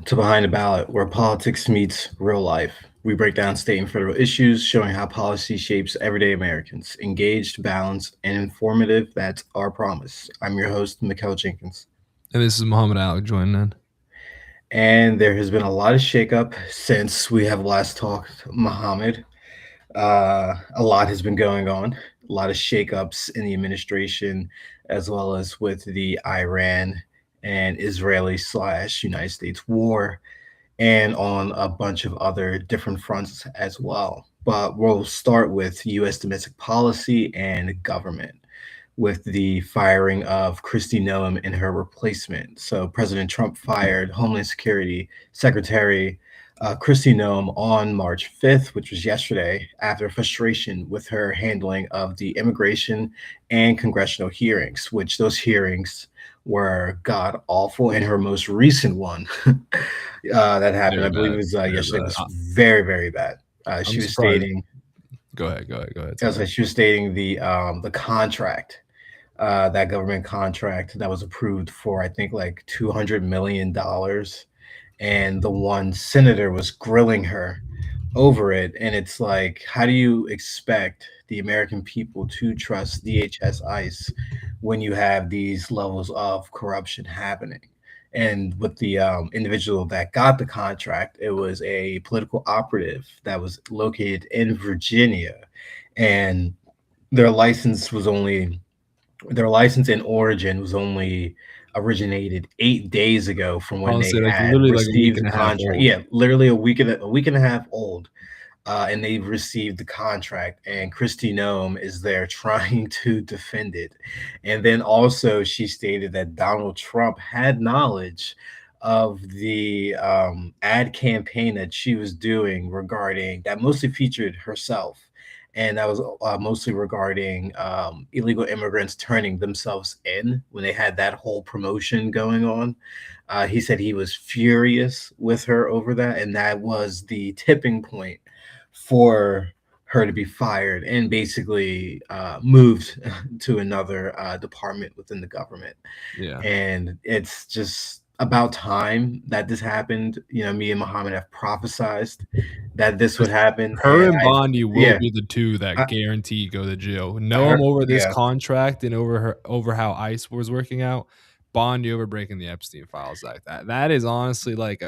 to Behind the Ballot, where politics meets real life. We break down state and federal issues, showing how policy shapes everyday Americans. Engaged, balanced, and informative, that's our promise. I'm your host, Mikkel Jenkins. And this is Muhammad Ali joining in. And there has been a lot of shakeup since we have last talked, Muhammad. A lot has been going on, a lot of shakeups in the administration, as well as with the Iran and Israeli slash United States war, and on a bunch of other different fronts as well. But we'll start with US domestic policy and government with the firing of Kristi Noem and her replacement. So President Trump fired Homeland Security Secretary Kristi Noem on March 5th, which was yesterday, after frustration with her handling of the immigration and congressional hearings, which those hearings were god awful. And her most recent one that happened, Very I believe bad. it was Very yesterday, bad. was very, very bad. She I'm was surprised. stating, Go ahead. as Sorry. she was stating the contract, that government contract that was approved for I think like $200 million, and the one senator was grilling her over it, and it's like, how do you expect the American people to trust DHS ICE when you have these levels of corruption happening? And with the individual that got the contract, it was a political operative that was located in Virginia, and their license was only their license in origin was only originated 8 days ago from when they Honestly, like had literally like a week received the and a half contract. old. Yeah, literally a week and a half old, and they received the contract. And Kristi Noem is there trying to defend it. And then also she stated that Donald Trump had knowledge of the ad campaign that she was doing regarding that mostly featured herself, and that was mostly regarding illegal immigrants turning themselves in when they had that whole promotion going on. He said he was furious with her over that, and that was the tipping point for her to be fired and basically moved to another department within the government. Yeah. And it's just about time that this happened. Me and Muhammad have prophesized that this would happen, Her and and Bondi will yeah, be the two that I, guarantee go to jail. her, Noam over this yeah, contract and over how ICE was working out. Bondi over breaking the Epstein Files Act. That is honestly like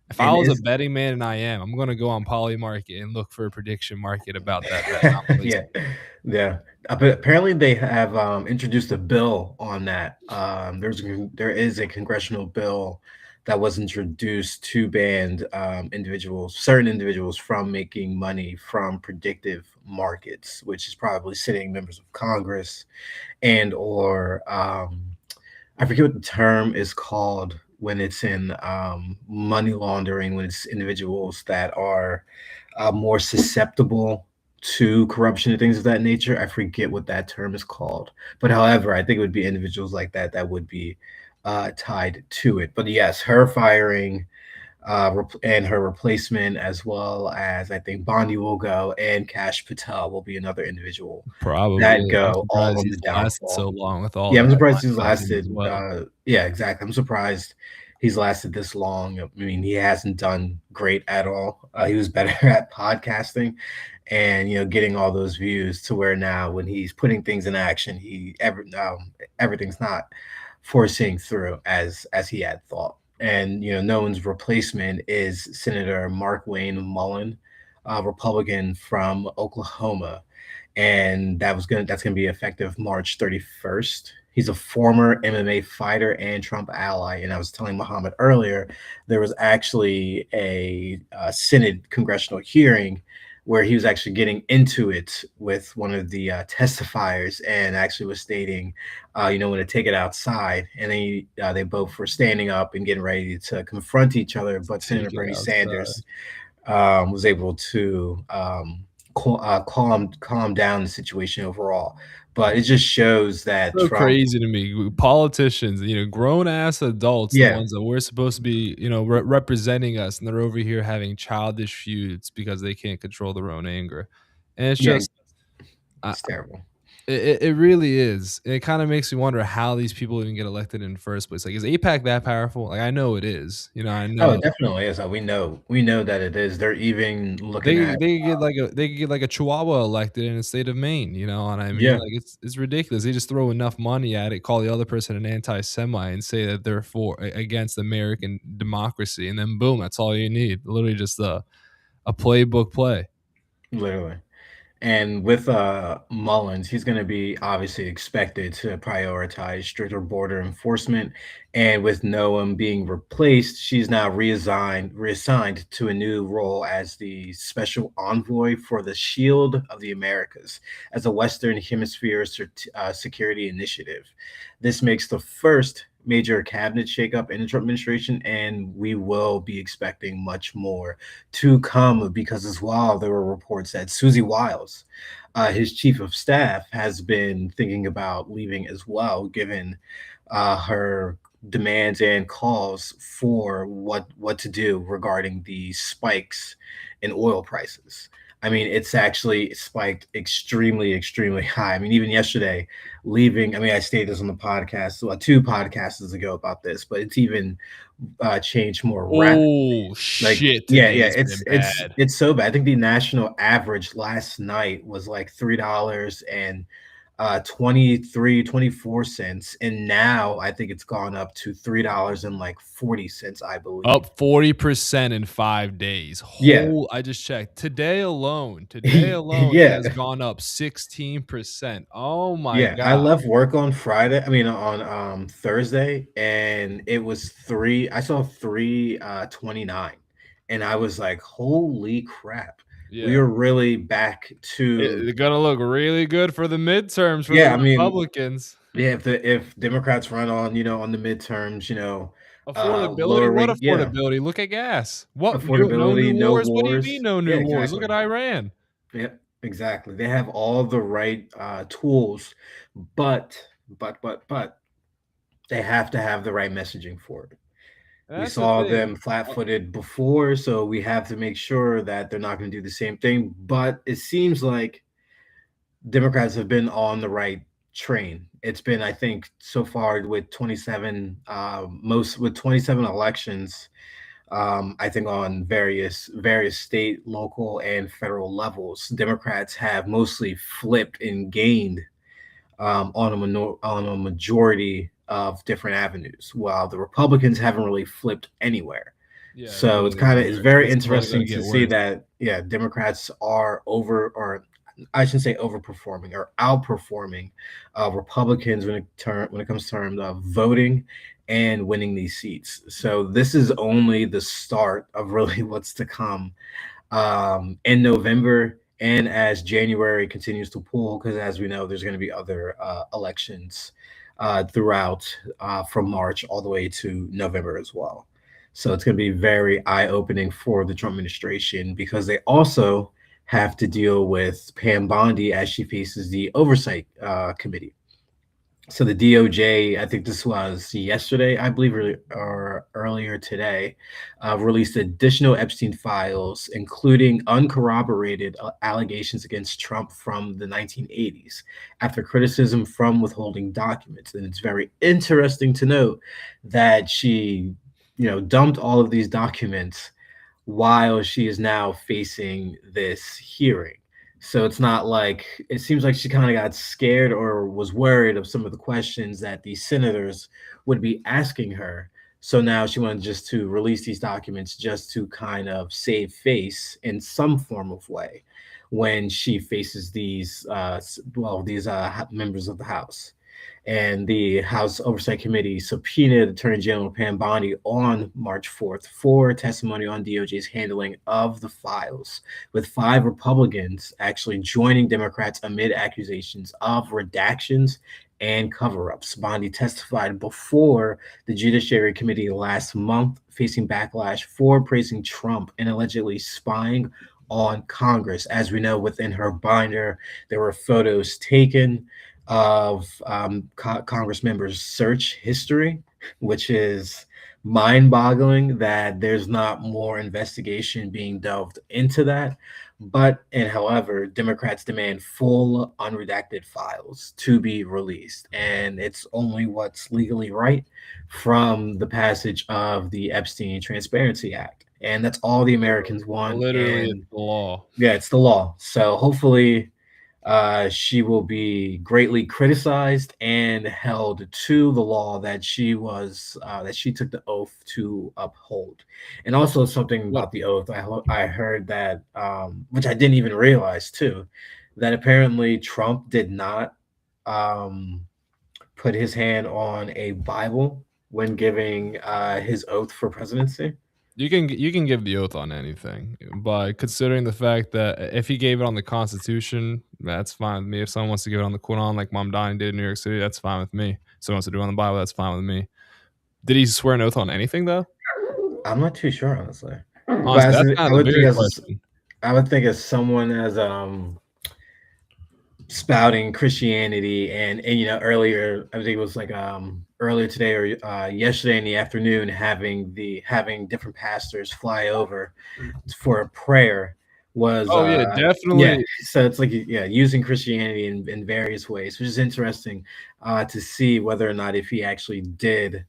if I and was a is betting man, and I am, I'm gonna go on Polymarket and look for a prediction market about that bet. I'm yeah, placing. yeah. But apparently they have introduced a bill on that. There is a congressional bill that was introduced to ban certain individuals from making money from predictive markets, which is probably sitting members of Congress and or I forget what the term is called when it's in money laundering, when it's individuals that are more susceptible to corruption and things of that nature. I forget what that term is called. But however, I think it would be individuals like that that would be tied to it. But yes, her firing and her replacement, as well as I think Bondi will go, and Cash Patel will be another individual that Probably. I'm go, all surprised on he's the lasted downfall. so long with all Yeah, the I'm surprised headlines he's on him as lasted. well. Yeah, exactly. I'm surprised he's lasted this long. I mean, he hasn't done great at all. He was better at podcasting, and getting all those views, to where now when he's putting things in action, everything's not forcing through as he had thought. And no one's replacement is Senator Mark Wayne Mullen, a Republican from Oklahoma, and that's gonna be effective March 31st. He's a former MMA fighter and Trump ally. And I was telling Muhammad earlier, there was actually a Senate congressional hearing where he was actually getting into it with one of the testifiers, and actually was stating, when to take it outside. And they both were standing up and getting ready to confront each other. But Senator Take it Bernie outside. Sanders was able to calm down the situation overall. But it just shows that So Trump, crazy to me. Politicians, grown ass adults, the yeah, ones that we're supposed to be, representing us, and they're over here having childish feuds because they can't control their own anger. And it's yeah, just, I, it's terrible. It really is. It kind of makes me wonder how these people even get elected in the first place. Like, is APAC that powerful? Like, I know it is. You know, I Oh, know it definitely is. We know that it is. They're even looking they at they could get like a Chihuahua elected in the state of Maine. You know what I mean? yeah, Like, it's ridiculous. They just throw enough money at it, call the other person an anti-Semite, and say that they're against American democracy, and then boom, that's all you need. Literally, just a playbook play. literally. And with Mullins, he's going to be obviously expected to prioritize stricter border enforcement. And with Noam being replaced, she's now reassigned to a new role as the special envoy for the Shield of the Americas as a Western Hemisphere security initiative. This makes the first major cabinet shakeup in the Trump administration, and we will be expecting much more to come because as well there were reports that Susie Wiles, his chief of staff, has been thinking about leaving as well, given her demands and calls for what to do regarding the spikes in oil prices. I mean, it's actually spiked extremely, extremely high. I mean, even yesterday, leaving. I mean, I stated this on the podcast, well, two podcasts ago about this, but it's even changed more rapidly. Oh Like, shit! yeah, Today's been it's bad. it's so bad. I think the national average last night was like $3 and 23-24 cents, and now I think it's gone up to $3 and like 40 cents, I believe. Up 40% in 5 days. Yeah. I just checked. Today alone, it Yeah. has gone up 16%. Oh my Yeah, I god. left work on Friday. I mean on Thursday, and it was three. I saw 3.29, and I was like, "Holy crap, we Yeah. are really back to." It's gonna look really good for the midterms for the Yeah, I mean, Republicans. yeah, if Democrats run on on the midterms, Affordability? What lowering, yeah, affordability? Look at gas. What? No new affordability, no wars? What do you mean wars. no Yeah, new wars? Look exactly. at Iran. Yeah, exactly. They have all the right tools, but but they have to have the right messaging for it. We That's the saw thing. them flat-footed before, so we have to make sure that they're not going to do the same thing. But it seems like Democrats have been on the right train. It's been, I think, so far with 27, most with 27 elections. I think on various state, local, and federal levels, Democrats have mostly flipped and gained on a majority of different avenues, while the Republicans haven't really flipped anywhere. Yeah, So it's literally, very it's only interesting gonna to get see worse. that Democrats are over, or I shouldn't say overperforming, or outperforming Republicans when it comes to terms of voting and winning these seats. So this is only the start of really what's to come in November, and as January continues to pull, because as we know, there's going to be other elections throughout from March all the way to November as well. So it's going to be very eye opening for the Trump administration because they also have to deal with Pam Bondi as she faces the oversight committee. So the DOJ, I think this was yesterday, I believe, or earlier today, released additional Epstein files, including uncorroborated allegations against Trump from the 1980s, after criticism from withholding documents. And it's very interesting to note that she, dumped all of these documents while she is now facing this hearing. So it's not like it seems like she kind of got scared or was worried of some of the questions that the senators would be asking her. So now she wanted just to release these documents just to kind of save face in some form of way when she faces these members of the House. And the House Oversight Committee subpoenaed Attorney General Pam Bondi on March 4th for testimony on DOJ's handling of the files, with 5 Republicans actually joining Democrats amid accusations of redactions and cover ups. Bondi testified before the Judiciary Committee last month, facing backlash for praising Trump and allegedly spying on Congress. As we know, within her binder, there were photos taken of Congress members' search history, which is mind-boggling that there's not more investigation being delved into that. But and however, Democrats demand full unredacted files to be released, and it's only what's legally right from the passage of the Epstein Transparency Act, and that's all the Americans want. Literally, it's And the law. yeah, it's the law. So hopefully, she will be greatly criticized and held to the law that she took the oath to uphold. And also something What about the oath, I heard that, which I didn't even realize too, that apparently Trump did not um, put his hand on a Bible when giving his oath for presidency. you can give the oath on anything, but considering the fact that if he gave it on the Constitution, that's fine with me. If someone wants to give it on the Quran, like Mom Donnie did in New York City, that's fine with me. Someone wants to do it on the Bible, that's fine with me. Did he swear an oath on anything though? I'm not too sure, honestly. But Honestly, that's I kind of the would think bigger as question. I would think as someone as spouting Christianity and earlier I think it was like earlier today or yesterday in the afternoon having different pastors fly over for a prayer was Oh yeah, yeah, definitely. so it's like yeah, using Christianity in various ways, which is interesting to see whether or not if he actually did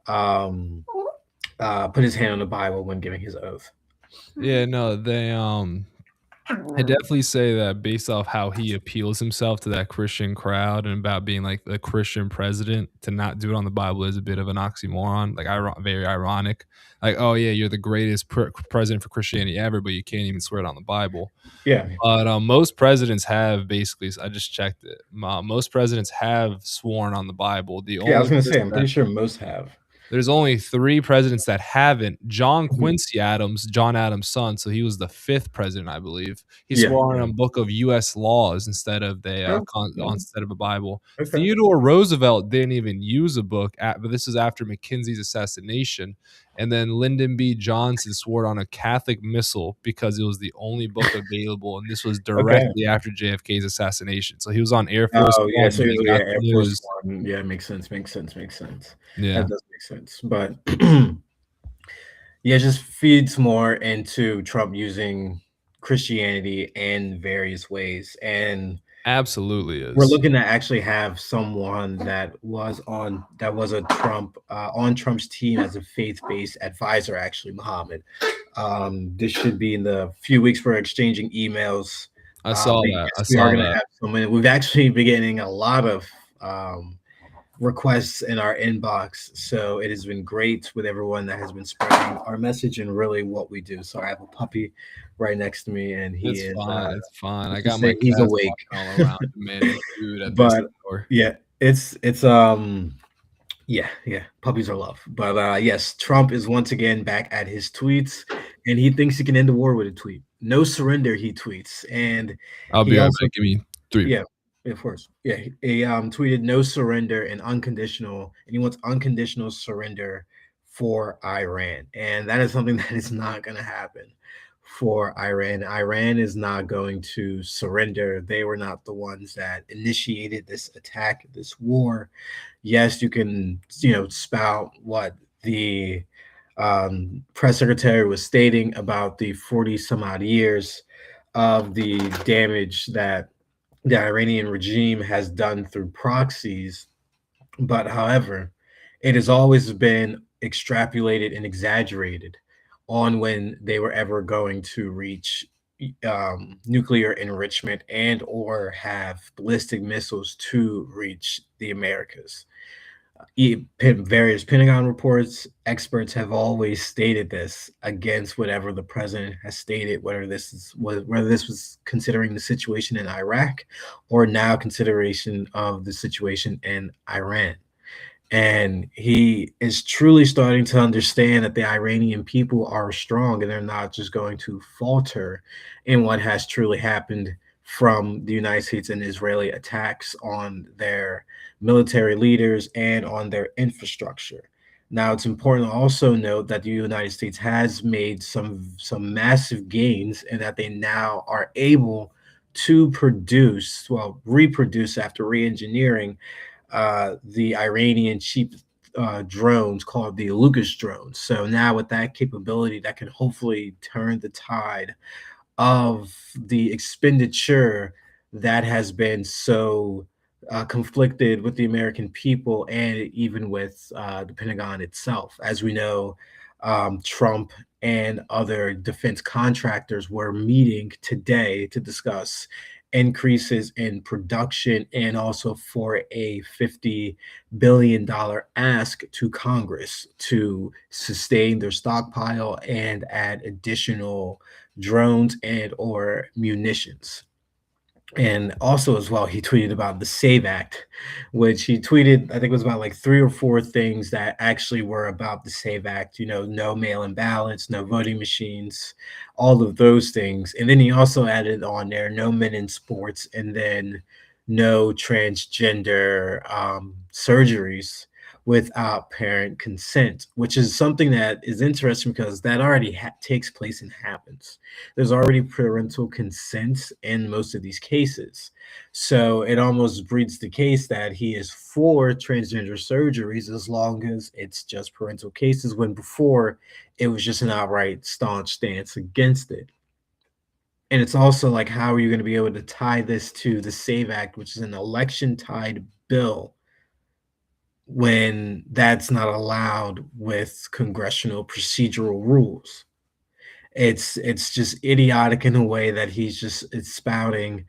um put his hand on the Bible when giving his oath. Yeah, no, I definitely say that based off how he appeals himself to that Christian crowd and about being like the Christian president, to not do it on the Bible is a bit of an oxymoron, like very ironic. Like, oh yeah, you're the greatest president for Christianity ever, but you can't even swear it on the Bible. Yeah, But most presidents have basically, I just checked it. Most presidents have sworn on the Bible. The yeah, I was only gonna say person I'm that pretty sure most have. there's only 3 presidents that haven't. John Mhm. Quincy Adams, John Adams' son, so he was the 5th president, I believe. He Yeah, swore on yeah. a book of US laws instead of the, Oh, oh, instead of a Bible. okay. Theodore Roosevelt didn't even use a book but this is after McKinsey's assassination, and then Lyndon B. Johnson swore on a Catholic missal because it was the only book available, and this was Okay. directly after JFK's assassination. So he was on Air Force Oh, yeah, One so when he he was, yeah, got the Air Force news. One. Yeah, makes sense. That Yeah, does make sense, but yeah, it just feeds more into Trump using Christianity in various ways, and absolutely we're is. looking to actually have someone that was a Trump on Trump's team as a faith-based advisor, actually, Muhammad. This should be in the few weeks we're exchanging emails. I saw But that, I yes, we are saw going to that. have so many. We've actually been getting a lot of um, requests in our inbox. So it has been great with everyone that has been spreading our message and really what we do. So I have a puppy right next to me, and he It's is, fine, it's fine. I let's just got my say he's cats awake. walking all around demanding food at this But hour. yeah, it's yeah, yeah, puppies are love. But yes, Trump is once again back at his tweets, and he thinks he can end the war with a tweet. No surrender, he tweets, and I'll he be right also back, give me 3. yeah, of course, yeah, he tweeted no surrender and unconditional, and he wants unconditional surrender for Iran, and that is something that is not going to happen for Iran. Iran is not going to surrender. They were not the ones that initiated this attack, this war. Yes, you can, spout what the press secretary was stating about the 40 some odd years of the damage that the Iranian regime has done through proxies. But however, it has always been extrapolated and exaggerated on when they were ever going to reach nuclear enrichment and or have ballistic missiles to reach the Americas. Various Pentagon reports, experts have always stated this against whatever the president has stated, whether this was considering the situation in Iraq or now consideration of the situation in Iran. And he is truly starting to understand that the Iranian people are strong and they're not just going to falter in what has truly happened from the United States and Israeli attacks on their military leaders and on their infrastructure. Now, it's important to also note that the United States has made some massive gains and that they now are able to reproduce after re-engineering the Iranian cheap drones called the Lucas drones. So now with that capability, that can hopefully turn the tide of the expenditure that has been so conflicted with the American people and even with the Pentagon itself. As we know, Trump and other defense contractors were meeting today to discuss increases in production and also for a $50 billion ask to Congress to sustain their stockpile and add additional drones and or munitions. And also as well, he tweeted about the SAVE Act, which he tweeted, I think it was about like three or four things that actually were about the SAVE Act, no mail-in ballots, no voting machines, all of those things. And then he also added on there, no men in sports, and then no transgender surgeries without parent consent, which is something that is interesting because that already takes place and happens. There's already parental consent in most of these cases. So it almost breeds the case that he is for transgender surgeries as long as it's just parental cases, when before it was just an outright staunch stance against it. And it's also like, how are you going to be able to tie this to the SAVE Act, which is an election tied bill, when that's not allowed with congressional procedural rules? It's just idiotic in a way that he's just spouting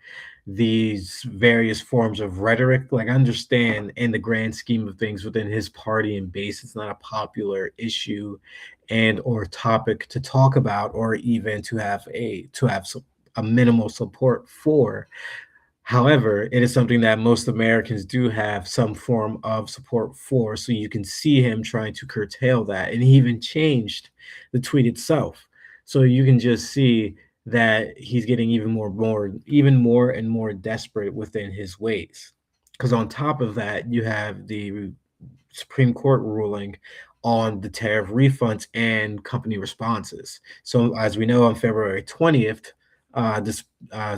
these various forms of rhetoric. Like, I understand in the grand scheme of things within his party and base, it's not a popular issue and or topic to talk about, or even to have a minimal support for. However, it is something that most Americans do have some form of support for. So you can see him trying to curtail that. And he even changed the tweet itself. So you can just see that he's getting even more and more desperate within his ways. Because on top of that, you have the Supreme Court ruling on the tariff refunds and company responses. So, as we know, on February 20th, this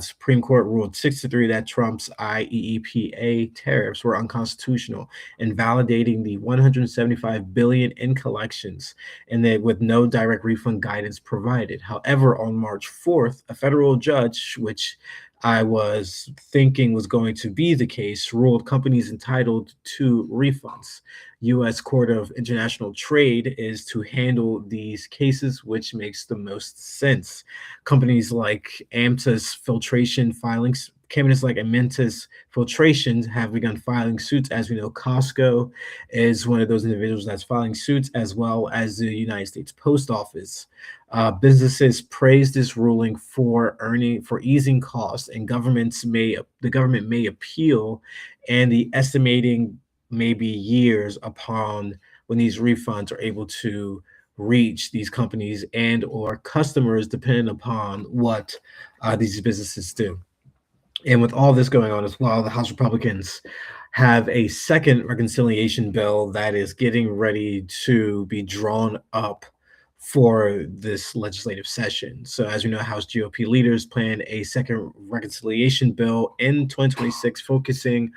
Supreme Court ruled 6-3 that Trump's IEEPA tariffs were unconstitutional, invalidating the 175 billion in collections, and that with no direct refund guidance provided. However, on March 4th, a federal judge, which I was thinking was going to be the case, ruled companies entitled to refunds. U.S. Court of International Trade is to handle these cases, which makes the most sense. Companies like Amtas Filtration filings, companies like Amtas Filtration have begun filing suits. As we know, Costco is one of those individuals that's filing suits, as well as the United States Post Office. Businesses praise this ruling for easing costs, and the government may appeal, and the estimating may be years upon when these refunds are able to reach these companies and or customers, depending upon what these businesses do. And with all this going on as well, the House Republicans have a second reconciliation bill that is getting ready to be drawn up for this legislative session. So, as we know, House GOP leaders plan a second reconciliation bill in 2026, focusing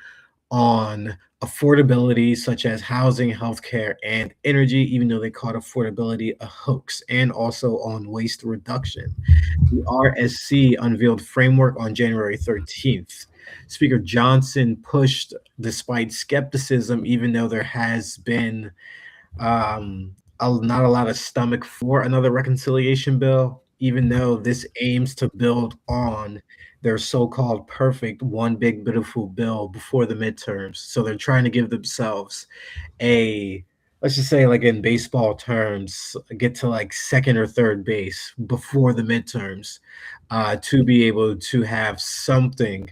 on affordability, such as housing, healthcare, and energy, even though they called affordability a hoax, and also on waste reduction. The RSC unveiled framework on January 13th. Speaker Johnson pushed despite skepticism, even though there has been not a lot of stomach for another reconciliation bill, even though this aims to build on their so-called perfect one big beautiful bill before the midterms. So they're trying to give themselves a, let's just say, like in baseball terms, get to like second or third base before the midterms, to be able to have something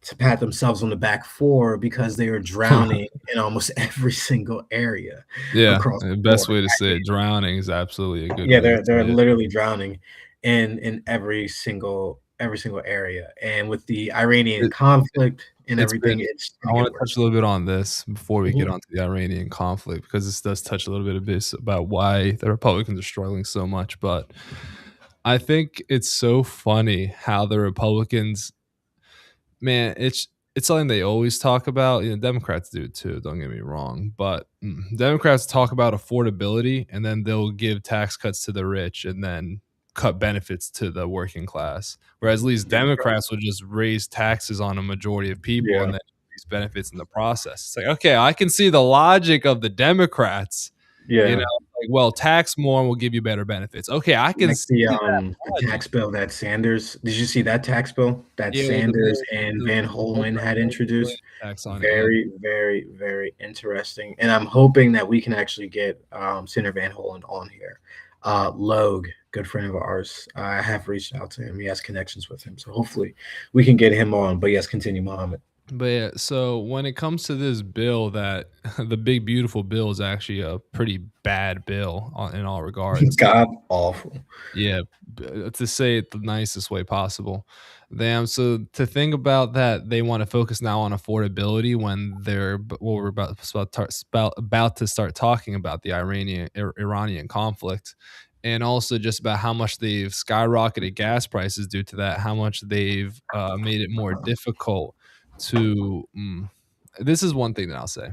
to pat themselves on the back for, because they are drowning in almost every single area Yeah, across the best board. way to say it, drowning is absolutely a good Yeah, way to they're say it. literally drowning in every single area. And with the Iranian It conflict and it's everything, been it's I gonna wanna get touch worse. a little bit on this before we get Mhm. onto the Iranian conflict, because this does touch a little bit of this about why the Republicans are struggling so much, but I think it's so funny how the Republicans, man, it's something they always talk about. Democrats do too, don't get me wrong, but, Democrats talk about affordability, and then they'll give tax cuts to the rich and then cut benefits to the working class, whereas at least Democrats will just raise taxes on a majority of people Yeah, and then increase benefits in the process. It's like, okay, I can see the logic of the Democrats, yeah. like, well, tax more and we'll give you better benefits. Okay, I can Like see that the logic. tax bill that Sanders, did you see that tax bill that Yeah, with the Sanders mill and the Van the mil Hollen had millionaire introduced? tax on it, yeah. Very, very, very interesting. And I'm hoping that we can actually get Senator Van Hollen on here. Logue, good friend of ours, I have reached out to him. He has connections with him. So hopefully we can get him on. But yes, continue, Mohammed. But yeah, so when it comes to this bill that the big beautiful bill is actually a pretty bad bill in all regards. God awful. Yeah, to say it the nicest way possible. Damn, so to think about that, they want to focus now on affordability when well, we're about to start talking about the Iranian conflict, and also just about how much they've skyrocketed gas prices due to that, how much they've made it more difficult to. This is one thing that I'll say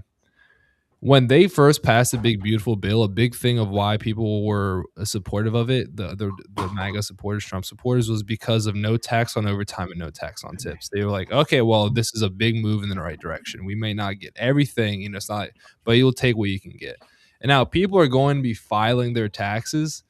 when they first passed the big beautiful bill, a big thing of why people were supportive of it, the MAGA supporters, Trump supporters, was because of no tax on overtime and no tax on tips. They were like, okay, well, this is a big move in the right direction. We may not get everything, it's not, but you'll take what you can get. And now people are going to be filing their taxes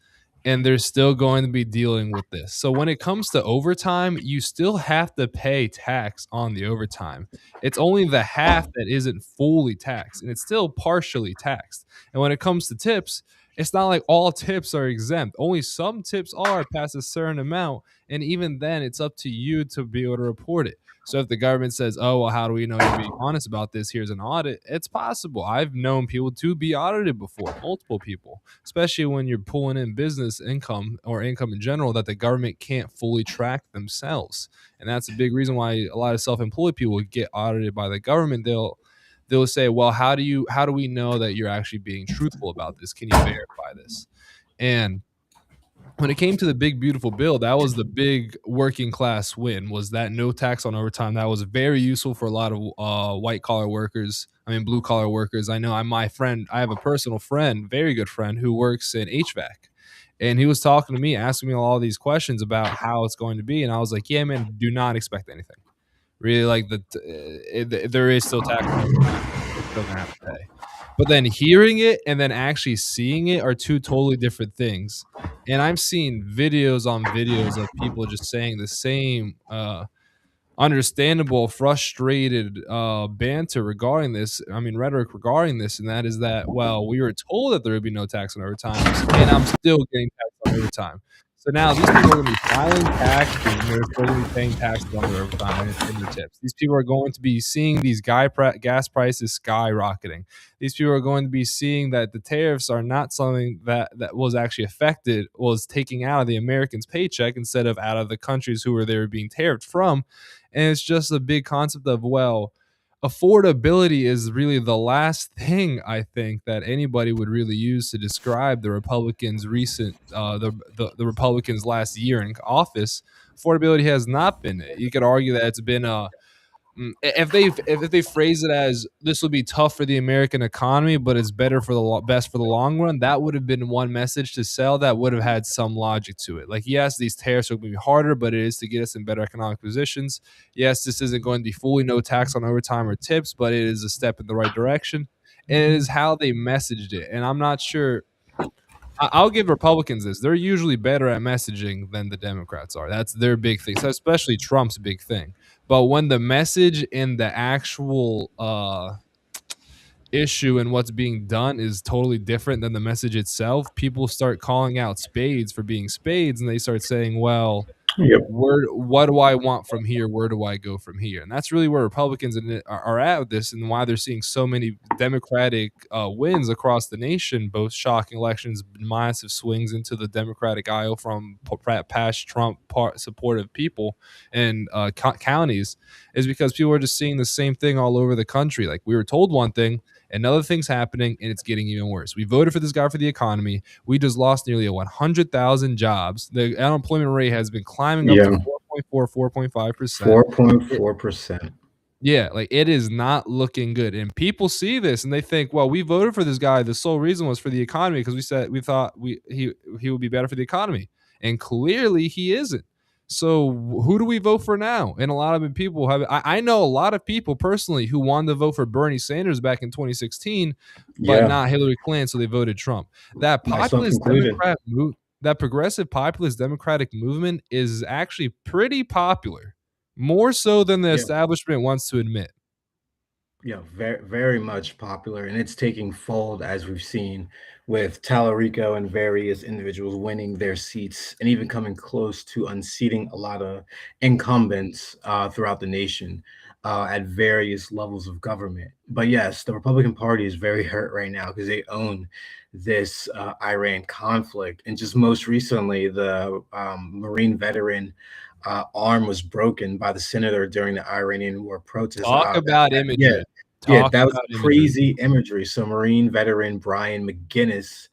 and they're still going to be dealing with this. So when it comes to overtime, you still have to pay tax on the overtime. It's only the half that isn't fully taxed, and it's still partially taxed. And when it comes to tips, it's not like all tips are exempt. Only some tips are past a certain amount, and even then, it's up to you to be able to report it. So if the government says, "Oh, well, how do we know you're being honest about this? Here's an audit." It's possible. I've known people to be audited before, multiple people, especially when you're pulling in business income or income in general that the government can't fully track themselves. And that's a big reason why a lot of self-employed people get audited by the government. They'll say, "Well, how do we know that you're actually being truthful about this? Can you verify this?" And when it came to the big beautiful bill, that was the big working class win, was that no tax on overtime. That was very useful for a lot of white collar workers. I mean, blue collar workers. I know I have a personal friend, very good friend, who works in HVAC. And he was talking to me, asking me all these questions about how it's going to be. And I was like, yeah, man, do not expect anything. Really, like there is still tax on overtime. You're still gonna have to pay. But then hearing it and then actually seeing it are two totally different things. And I've seen videos on videos of people just saying the same understandable, frustrated banter regarding this. I mean, rhetoric regarding this, and that is that, well, we were told that there would be no tax on overtime, and I'm still getting taxed on overtime. So now these people are going to be filing taxes, and they're still going to be paying taxes on their overtime and their tips. These people are going to be seeing these gas prices skyrocketing. These people are going to be seeing that the tariffs are not something that was actually affected, was taking out of the Americans' paycheck instead of out of the countries who were they were being tariffed from. And it's just a big concept of, well, affordability is really the last thing I think that anybody would really use to describe the Republicans' recent, the Republicans' last year in office. Affordability has not been it. You could argue that it's been a if they phrase it as this will be tough for the American economy, but it's better for the best for the long run, that would have been one message to sell that would have had some logic to it. Like, yes, these tariffs are going to be harder, but it is to get us in better economic positions. Yes, this isn't going to be fully no tax on overtime or tips, but it is a step in the right direction. And it is how they messaged it, and I'm not sure. I'll give Republicans this. They're usually better at messaging than the Democrats are. That's their big thing. So especially Trump's big thing. But when the message and the actual issue and what's being done is totally different than the message itself, people start calling out spades for being spades, and they start saying, well, Yep. what do I want from here? Where do I go from here? And that's really where Republicans are at with this, and why they're seeing so many Democratic wins across the nation, both shocking elections, massive swings into the Democratic aisle from past Trump supportive people and counties, is because people are just seeing the same thing all over the country. Like, we were told one thing, another thing's happening, and it's getting even worse. We voted for this guy for the economy. We just lost nearly 100,000 jobs. The unemployment rate has been climbing up to Yeah. 4.4, 4.5%. 4.4%. Yeah, like, it is not looking good, and people see this and they think, "Well, we voted for this guy, the sole reason was for the economy because we thought he would be better for the economy," and clearly he isn't. So, who do we vote for now? And a lot of people have I know a lot of people personally who wanted to vote for Bernie Sanders back in 2016, but Yeah, not Hillary Clinton, so they voted Trump. That myself populist included. Democrat move that progressive populist Democratic movement is actually pretty popular. More so than the Yeah. establishment wants to admit. Yeah, very very much popular, and it's taking fold as we've seen with Tallarico and various individuals winning their seats and even coming close to unseating a lot of incumbents throughout the nation at various levels of government. But yes, the Republican Party is very hurt right now because they own this Iran conflict, and just most recently, the Marine veteran arm was broken by the senator during the Iranian war protests. Talk about Yeah, imagery. yeah, Talk that was about imagery. crazy imagery. So Marine veteran Brian McGinnis,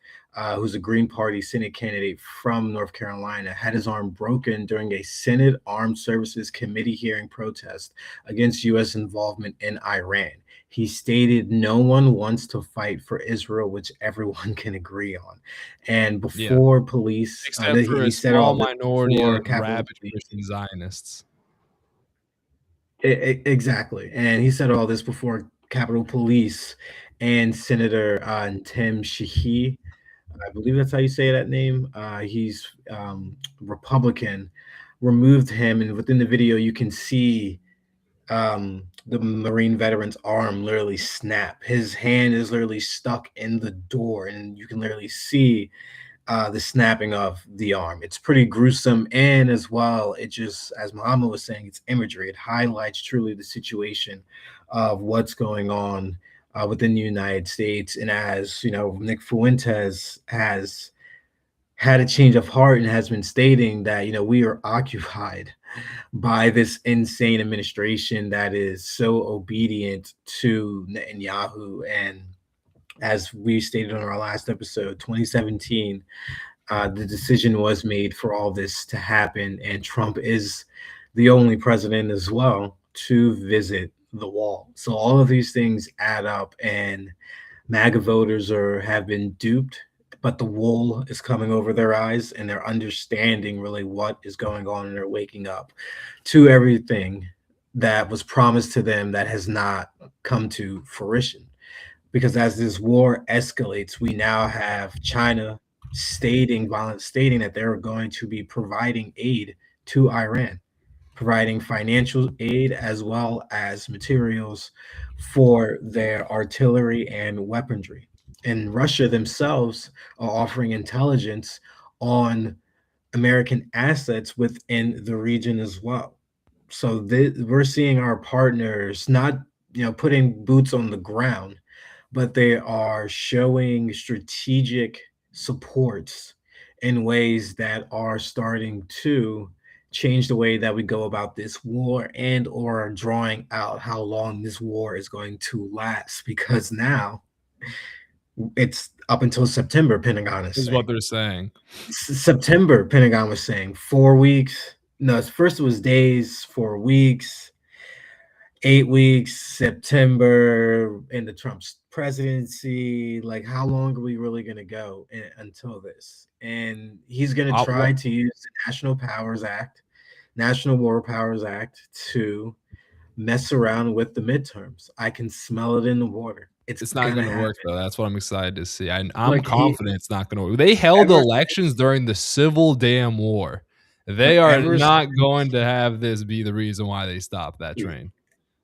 who's a Green Party Senate candidate from North Carolina, had his arm broken during a Senate Armed Services Committee hearing protest against U.S. involvement in Iran. He stated, "No one wants to fight for Israel, which everyone can agree on." And Yeah, before police, except for he a said small all this minority before of Capitol rabid Police. Christian Zionists. Exactly, and he said all this before Capitol Police and Senator Tim Sheehy. I believe that's how you say that name. He's Republican. Removed him, and within the video, you can see the Marine veteran's arm literally snap. His hand is literally stuck in the door, and you can literally see the snapping of the arm. It's pretty gruesome, and as well, it just, as Muhammad was saying, it's imagery. It highlights truly the situation of what's going on within the United States. And as you know, Nick Fuentes has had a change of heart and has been stating that we are occupied by this insane administration that is so obedient to Netanyahu. And as we stated on our last episode, 2017, the decision was made for all this to happen, and Trump is the only president as well to visit the wall. So all of these things add up, and MAGA voters have been duped, but the wool is coming over their eyes, and they're understanding really what is going on, and they're waking up to everything that was promised to them that has not come to fruition. Because as this war escalates, we now have China stating that they're going to be providing aid to Iran, providing financial aid as well as materials for their artillery and weaponry. And Russia themselves are offering intelligence on American assets within the region as well. So we're seeing our partners not, putting boots on the ground, but they are showing strategic supports in ways that are starting to change the way that we go about this war and or drawing out how long this war is going to last, because now it's up until September, Pentagon is Is what saying. they're saying. September, Pentagon was saying 4 weeks. No, first it was days, 4 weeks, 8 weeks, September, into Trump's presidency. Like, how long are we really going to go until this? And he's going to Well, try to use the National War Powers Act, to mess around with the midterms. I can smell it in the water. It's it's not going to gonna work, happen. though. That's what I'm excited to see. I'm Like, he confident it's not gonna work. They held ever elections during the Civil damn war. They like are not going to have this be the reason why they stop that train.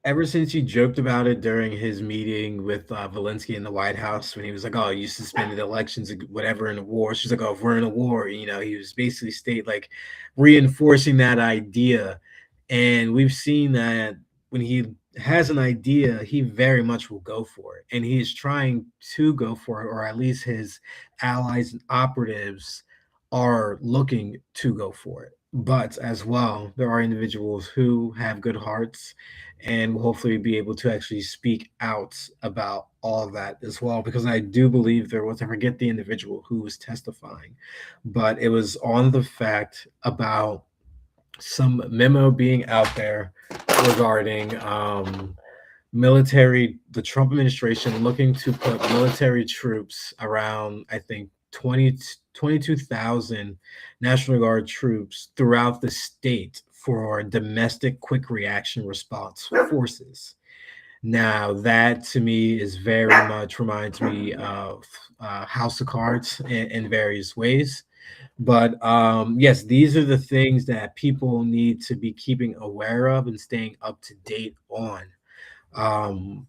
ever since he joked about it during his meeting with Zelensky in the White House, when he was like, "Oh, you suspended elections, whatever, in the war." She's like, "Oh, if we're in a war," he was basically reinforcing that idea. And we've seen that when he has an idea, he very much will go for it, and he is trying to go for it, or at least his allies and operatives are looking to go for it. But as well, there are individuals who have good hearts and will hopefully be able to actually speak out about all of that as well. Because I do believe there was, I forget the individual who was testifying, but it was on the fact about some memo being out there regarding military, the Trump administration looking to put military troops around, I think, 22,000 National Guard troops throughout the state for domestic quick reaction response forces. Now, that to me is very much reminds me of House of Cards in various ways. But yes, these are the things that people need to be keeping aware of and staying up to date on. Um,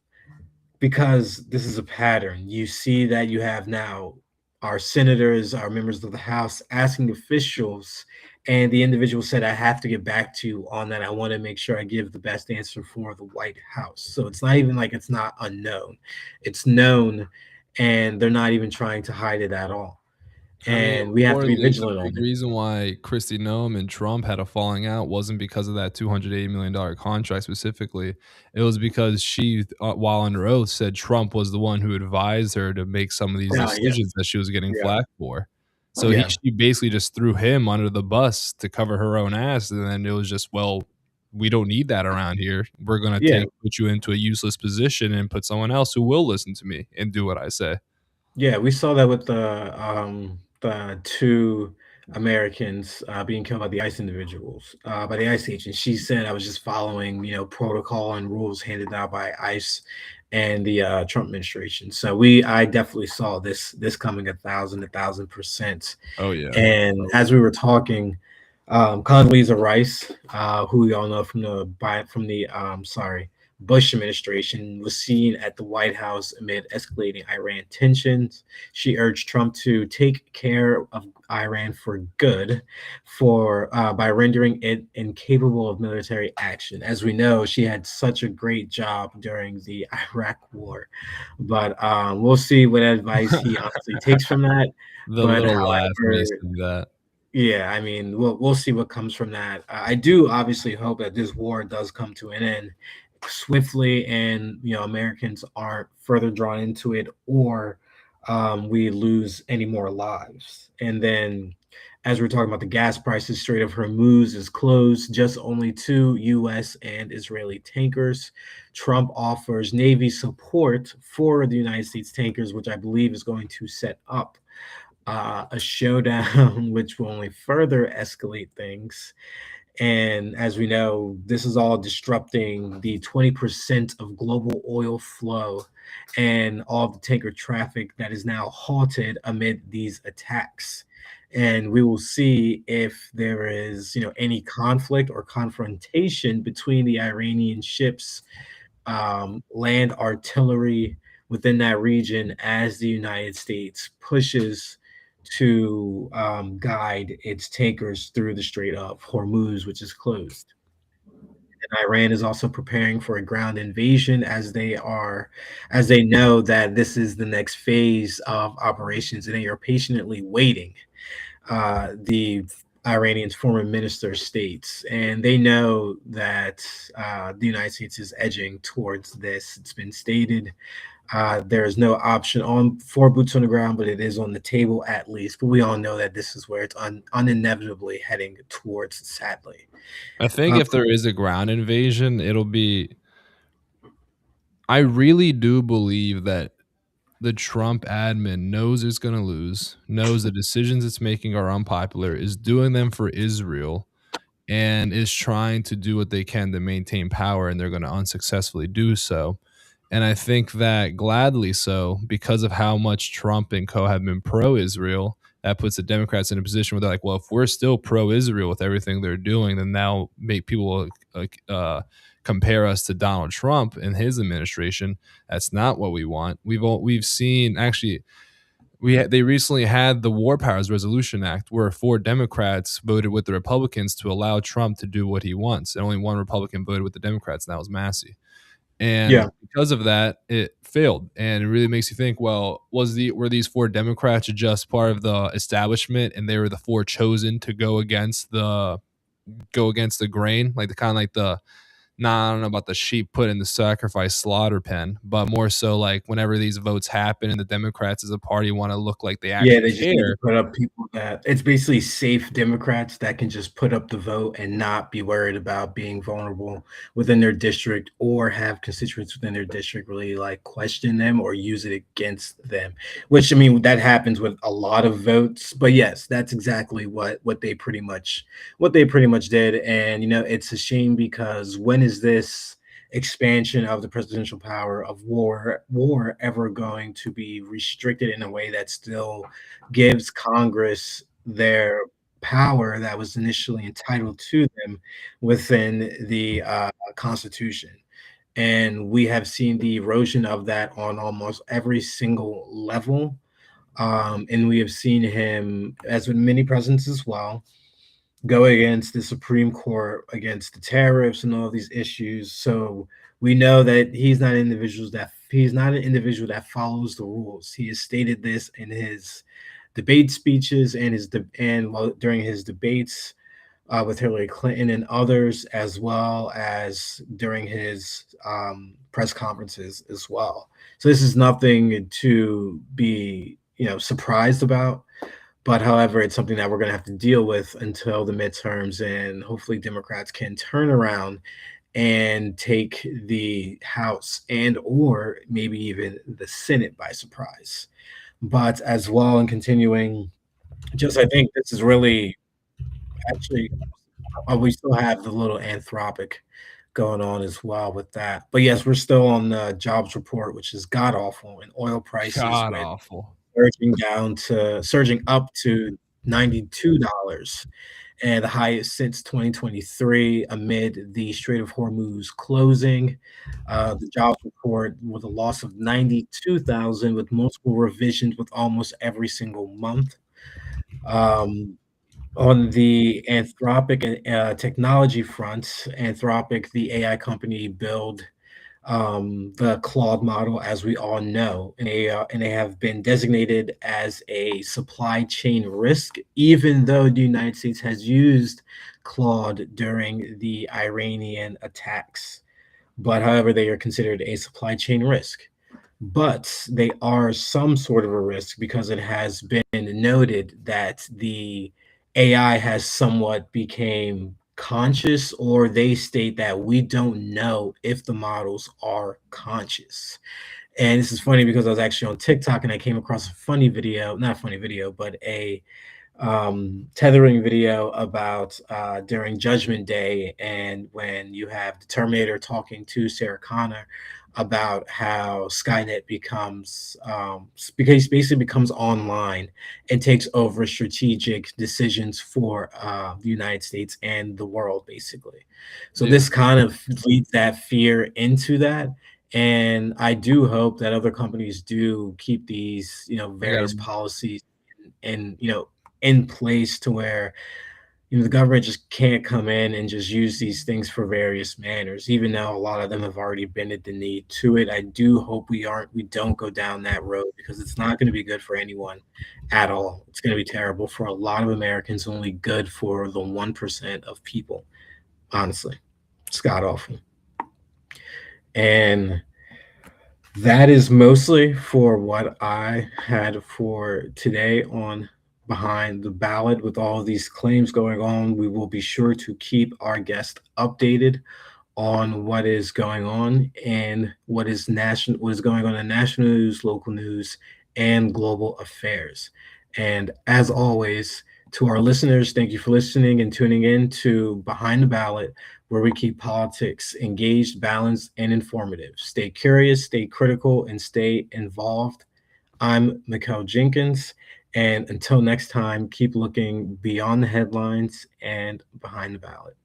because this is a pattern. You see that you have now our senators, our members of the House asking officials, and the individual said, I have to get back to you on that. I want to make sure I give the best answer for the White House. So it's not even like it's not unknown, it's known, and they're not even trying to hide it at all. I mean, And we have to be reportedly, the vigilant on big it. reason why Kristi Noem and Trump had a falling out wasn't because of that $280 million contract specifically. It was because she, while under oath, said Trump was the one who advised her to make some of these decisions Yes. that she was getting Yeah. flack for. So Yeah. she basically just threw him under the bus to cover her own ass, and then it was just, well, we don't need that around here. We're gonna Yeah. put you into a useless position and put someone else who will listen to me and do what I say. Yeah, we saw that with the two Americans being killed by the ICE individuals, by the ICE agents. She said, "I was just following, protocol and rules handed out by ICE and the Trump administration." So I definitely saw this coming a thousand percent. Oh yeah. And as we were talking, Condoleezza Rice, who we all know from the Bush administration, was seen at the White House amid escalating Iran tensions. She urged Trump to take care of Iran for good, for by rendering it incapable of military action. As we know, she had such a great job during the Iraq War, but we'll see what advice he honestly takes from that. The But little laugh when you however, said that. yeah, I mean, we'll see what comes from that. I do obviously hope that this war does come to an end swiftly, and Americans aren't further drawn into it, or we lose any more lives. And then, as we're talking about the gas prices, Strait of Hormuz is closed. Just only two U.S. and Israeli tankers. Trump offers Navy support for the United States tankers, which I believe is going to set up a showdown, which will only further escalate things. And as we know, this is all disrupting the 20% of global oil flow and all of the tanker traffic that is now halted amid these attacks. And we will see if there is, any conflict or confrontation between the Iranian ships, land artillery within that region as the United States pushes to guide its tankers through the Strait of Hormuz, which is closed. And Iran is also preparing for a ground invasion as they know that this is the next phase of operations, and they are patiently waiting. The Iranian's former minister states, and they know that the United States is edging towards this. It's been stated there is no option on for boots on the ground, but it is on the table at least. But we all know that this is where it's uninevitably heading towards, sadly. I think Uh, if there is a ground invasion, it'll be I really do believe that the Trump admin knows it's gonna lose, knows the decisions it's making are unpopular, is doing them for Israel, and is trying to do what they can to maintain power, and they're gonna unsuccessfully do so. And I think that gladly so, because of how much Trump and co have been pro Israel, that puts the Democrats in a position where they're like, well, if we're still pro Israel with everything they're doing, then now make people compare us to Donald Trump and his administration. That's not what we want. We've seen actually they recently had the War Powers Resolution Act, where four Democrats voted with the Republicans to allow Trump to do what he wants, and only one Republican voted with the Democrats, and that was Massey. And yeah, because of that, it failed. And it really makes you think, well, were these four Democrats just part of the establishment and they were the four chosen to go against the grain, like the kind of like Nah, I don't know about the sheep put in the sacrifice slaughter pen, but more so like whenever these votes happen and the Democrats as a party wanna look like they Yeah, actually they just need to care. put up people that it's basically safe Democrats that can just put up the vote and not be worried about being vulnerable within their district or have constituents within their district really like question them or use it against them. Which I mean that happens with a lot of votes, but yes, that's exactly what they pretty much did. And you know, it's a shame because when is this expansion of the presidential power of war ever going to be restricted in a way that still gives Congress their power that was initially entitled to them within the Constitution. And we have seen the erosion of that on almost every single level. And we have seen him, as with many presidents as well, go against the Supreme Court, against the tariffs and all these issues. So we know that he's not an individual that follows the rules. He has stated this in his debate speeches and well, during his debates with Hillary Clinton and others, as well as during his press conferences as well. So this is nothing to be surprised about. But however, it's something that we're going to have to deal with until the midterms, and hopefully Democrats can turn around and take the House and or maybe even the Senate by surprise. But as well, and continuing, just I think this is really actually we still have the little Anthropic going on as well with that. But yes, we're still on the jobs report, which is god awful, and oil prices God went awful. surging up to $92 and the highest since 2023 amid the Strait of Hormuz closing. The jobs report with a loss of 92,000 with multiple revisions with almost every single month. Um, on the Anthropic and technology front, Anthropic, the AI company, build the Claude model, as we all know, and they have been designated as a supply chain risk, even though the United States has used Claude during the Iranian attacks. But however, they are considered a supply chain risk. But they are some sort of a risk because it has been noted that the AI has somewhat became conscious, or they state that we don't know if the models are conscious. And this is funny because I was actually on TikTok and I came across a funny video, not a funny video, but a tethering video about during Judgment Day, and when you have the Terminator talking to Sarah Connor about how Skynet becomes because basically becomes online and takes over strategic decisions for the United States and the world, basically. So Yeah. this kind of leads that fear into that. And I do hope that other companies do keep these, I gotta various policies and in place to where the government just can't come in and just use these things for various manners, even though a lot of them have already bended the knee to it. I do hope we don't go down that road because it's not going to be good for anyone at all. It's going to be terrible for a lot of Americans, only good for the 1% of people. Honestly, it's god awful. And that is mostly for what I had for today on Behind the Ballot. With all these claims going on, we will be sure to keep our guest updated on what is going on and what is going on in national news, local news, and global affairs. And as always, to our listeners, thank you for listening and tuning in to Behind the Ballot, where we keep politics engaged, balanced, and informative. Stay curious, stay critical, and stay involved. I'm Mikkel Jenkins, and until next time, keep looking beyond the headlines and behind the ballot.